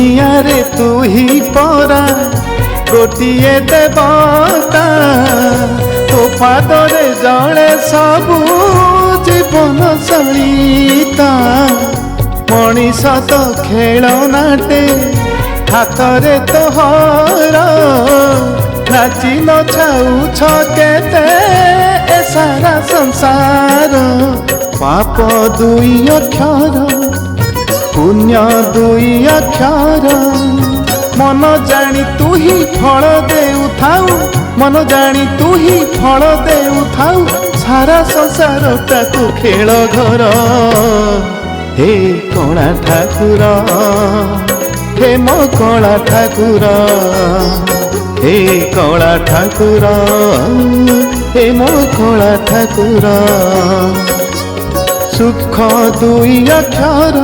दुनिया रे तू ही परा गोटिए देवता तो पादरे जड़े सबू जीवन सलिता मनीष तो खेलनाटे हाथरे तोहर नाची न छाउछ केते ए सारा संसार पाप दुई अक्षर पुण्य दुई अक्षर मन जानी तू ही फल देउथाउ मन जानी तू ही फल देउथाउ सारा संसार ताकू खेल घर हे कणा ठाकुर हे मो कणा ठाकुर हे कणा ठाकुर हे मो कणा ठाकुर सुख दुई अक्षर